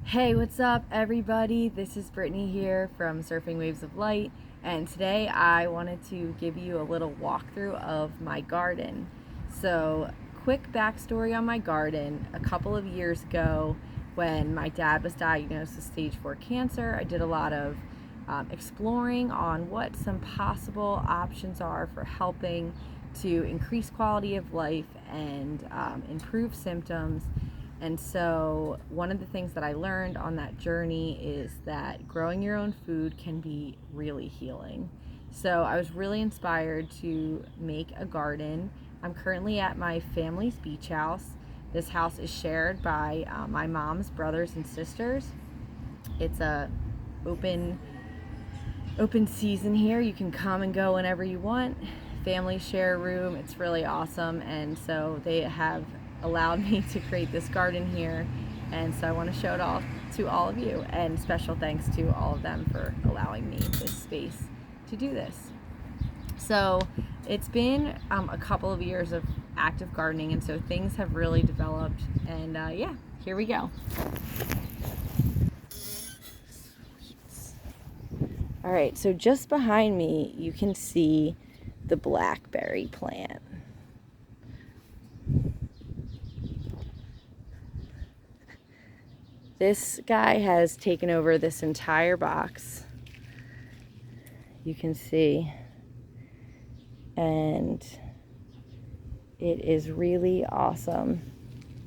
Hey, what's up, everybody? This is Brittany here from Surfing Waves of Light, and today I wanted to give you a little walkthrough of my garden. So, quick backstory on my garden. A couple of years ago, when my dad was diagnosed with stage 4 cancer, I did a lot of exploring on what some possible options are for helping to increase quality of life and improve symptoms. And so one of the things that I learned on that journey is that growing your own food can be really healing. So I was really inspired to make a garden. I'm currently at my family's beach house. This house is shared by my mom's brothers and sisters. It's a open season here. You can come and go whenever you want. Family share a room. It's really awesome. And so they have allowed me to create this garden here, and so I want to show it all to all of you, and special thanks to all of them for allowing me this space to do this. So it's been a couple of years of active gardening, and so things have really developed, and yeah, here we go. All right, so just behind me you can see the blackberry plant. This guy has taken over this entire box, you can see, and it is really awesome.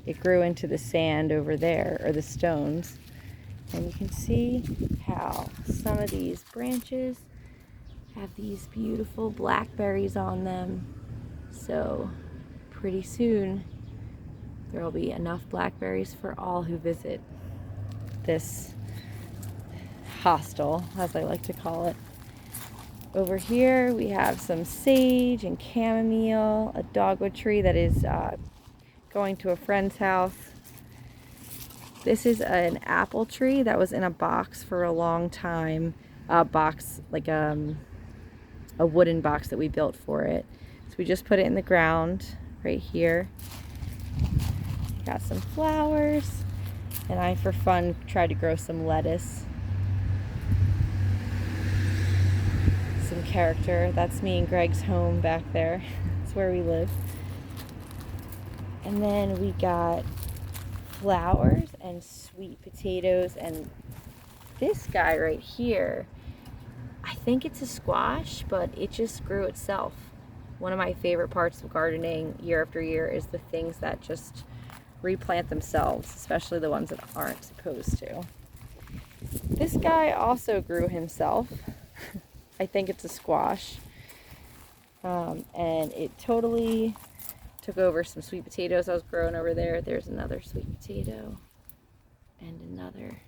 It grew into the sand over there, or the stones, and you can see how some of these branches have these beautiful blackberries on them. So pretty soon there will be enough blackberries for all who visit this hostel, as I like to call it. Over here we have some sage and chamomile, a dogwood tree that is going to a friend's house. This is an apple tree that was in a box for a long time, a box like a wooden box that we built for it. So we just put it in the ground right here. Got some flowers. And I, for fun, tried to grow some lettuce. Some character. That's me and Greg's home back there. That's where we live. And then we got flowers and sweet potatoes. And this guy right here, I think it's a squash, but it just grew itself. One of my favorite parts of gardening year after year is the things that just replant themselves, especially the ones that aren't supposed to. This guy also grew himself. I think it's a squash, and it totally took over some sweet potatoes I was growing over there. There's another sweet potato and another.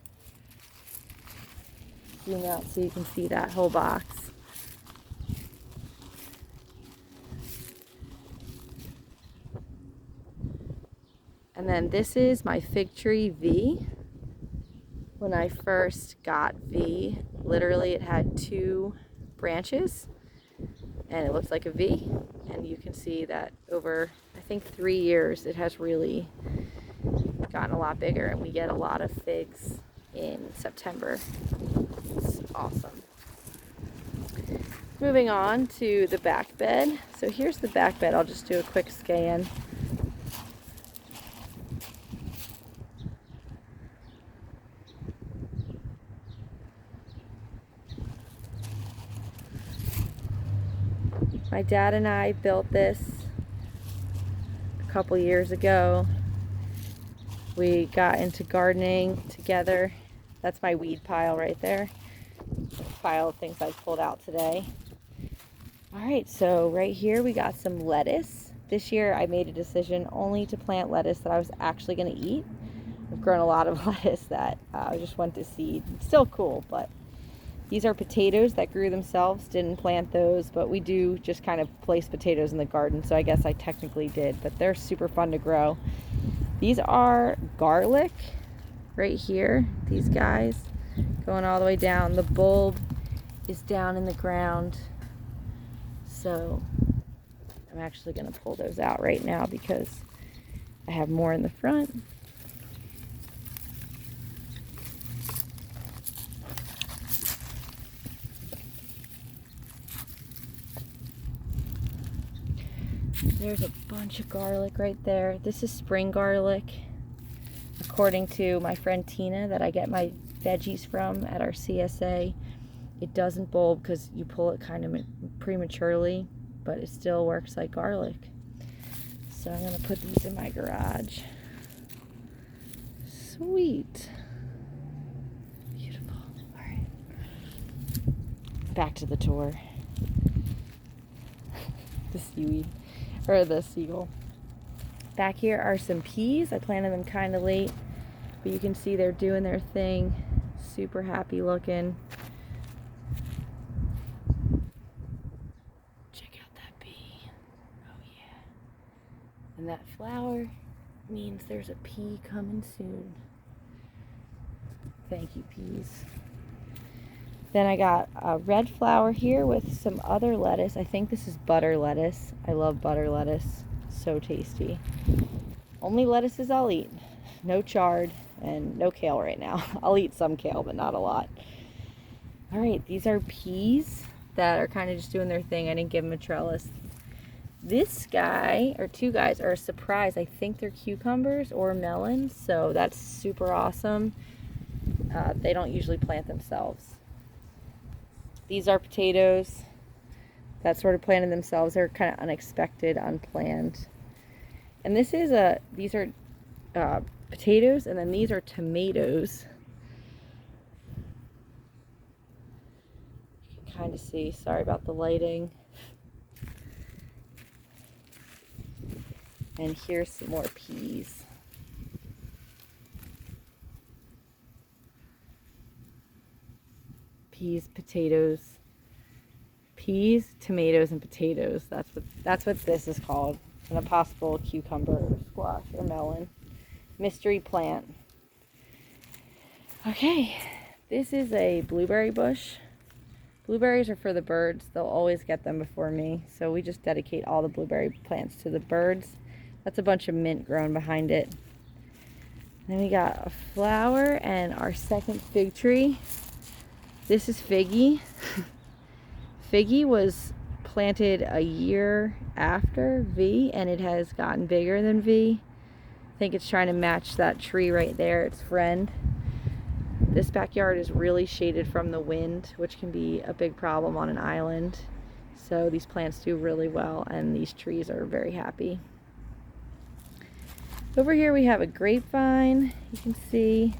Zoom out so you can see that whole box. And then this is my fig tree V. When I first got V, literally it had 2 branches and it looks like a V. And you can see that over, I think, 3 years, it has really gotten a lot bigger, and we get a lot of figs in September. It's awesome. Moving on to the back bed. So here's the back bed. I'll just do a quick scan. My dad and I built this a couple years ago. We got into gardening together. That's my weed pile right there. A pile of things I pulled out today. All right, so right here we got some lettuce. This year I made a decision only to plant lettuce that I was actually going to eat. I've grown a lot of lettuce that I just went to seed. It's still cool, but these are potatoes that grew themselves. Didn't plant those, but we do just kind of place potatoes in the garden, so I guess I technically did, but they're super fun to grow. These are garlic right here, these guys, going all the way down. The bulb is down in the ground, so I'm actually going to pull those out right now because I have more in the front. There's a bunch of garlic right there. This is spring garlic, according to my friend Tina that I get my veggies from at our CSA. It doesn't bulb because you pull it kind of prematurely, but it still works like garlic. So I'm going to put these in my garage. Sweet. Beautiful. All right. Back to the tour. The seaweed, or the seagull. Back here are some peas. I planted them kind of late, but you can see they're doing their thing. Super happy looking. Check out that pea. Oh yeah. And that flower means there's a pea coming soon. Thank you, peas. Then I got a red flower here with some other lettuce. I think this is butter lettuce. I love butter lettuce. So tasty. Only lettuces I'll eat. No chard and no kale right now. I'll eat some kale, but not a lot. All right, these are peas that are kind of just doing their thing. I didn't give them a trellis. This guy, or two guys, are a surprise. I think they're cucumbers or melons, so that's super awesome. They don't usually plant themselves. These are potatoes that sort of planted themselves. They're kind of unexpected, unplanned. And these are potatoes, and then these are tomatoes. You can kind of see. Sorry about the lighting. And here's some more peas. Peas, potatoes, peas, tomatoes, and potatoes. That's what this is called. And a possible cucumber or squash or melon. Mystery plant. Okay, this is a blueberry bush. Blueberries are for the birds. They'll always get them before me. So we just dedicate all the blueberry plants to the birds. That's a bunch of mint growing behind it. Then we got a flower and our second fig tree. This is Figgy. Figgy was planted a year after V, and it has gotten bigger than V. I think it's trying to match that tree right there, its friend. This backyard is really shaded from the wind, which can be a big problem on an island. So these plants do really well, and these trees are very happy. Over here we have a grapevine. You can see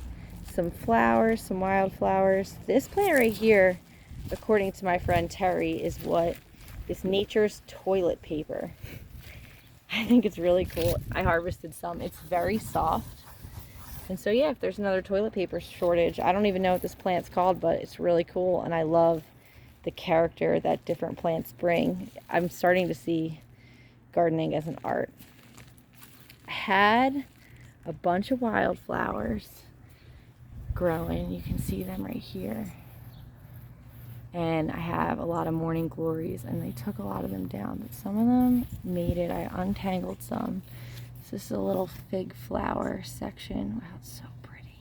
some flowers, some wildflowers. This plant right here, according to my friend Terry, is nature's toilet paper. I think it's really cool. I harvested some. It's very soft. And so yeah, if there's another toilet paper shortage, I don't even know what this plant's called, but it's really cool, and I love the character that different plants bring. I'm starting to see gardening as an art. I had a bunch of wildflowers growing. You can see them right here. And I have a lot of morning glories, and they took a lot of them down, but some of them made it. I untangled some. So this is a little fig flower section. Wow, it's so pretty.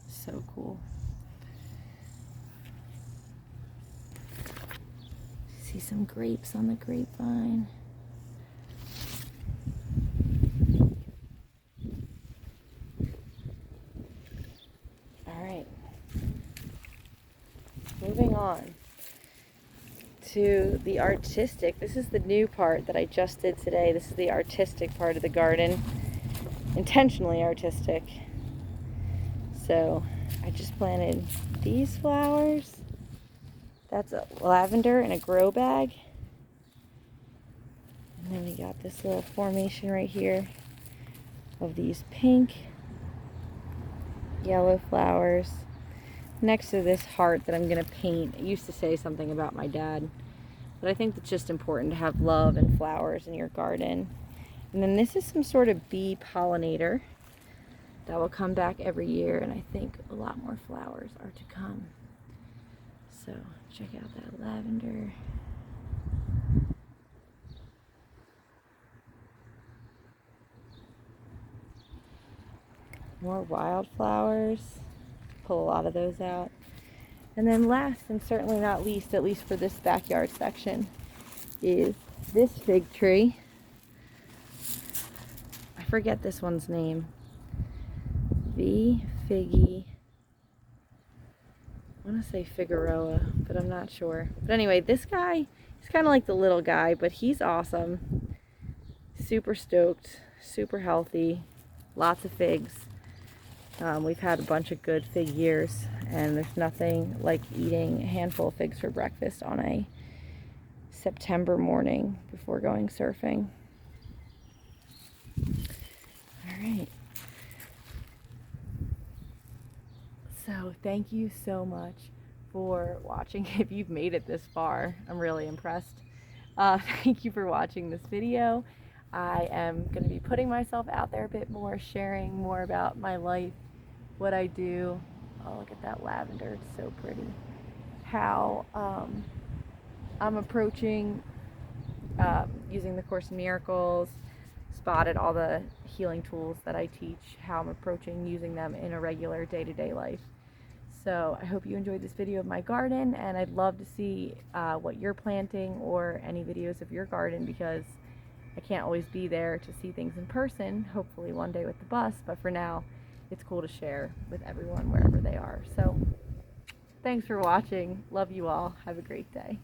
So cool. See some grapes on the grapevine. Moving on to the artistic. This is the new part that I just did today. This is the artistic part of the garden. Intentionally artistic. So I just planted these flowers. That's a lavender in a grow bag. And then we got this little formation right here of these pink, yellow flowers. Next to this heart that I'm going to paint. It used to say something about my dad, but I think it's just important to have love and flowers in your garden. And then this is some sort of bee pollinator that will come back every year, and I think a lot more flowers are to come. So check out that lavender. More wildflowers. Pull a lot of those out. And then last and certainly not least, at least for this backyard section, is this fig tree. I forget this one's name. V. Figgy. I want to say Figueroa, but I'm not sure. But anyway, this guy, he's kind of like the little guy, but he's awesome. Super stoked, super healthy, lots of figs. We've had a bunch of good fig years, and there's nothing like eating a handful of figs for breakfast on a September morning before going surfing. All right. So thank you so much for watching. If you've made it this far, I'm really impressed. Thank you for watching this video. I am going to be putting myself out there a bit more, sharing more about my life, what I do. Oh, look at that lavender, it's so pretty. How I'm approaching using the Course in Miracles, spotted all the healing tools that I teach, how I'm approaching using them in a regular day-to-day life. So I hope you enjoyed this video of my garden, and I'd love to see what you're planting or any videos of your garden, because I can't always be there to see things in person, hopefully one day with the bus, but for now it's cool to share with everyone wherever they are. So thanks for watching. Love you all. Have a great day.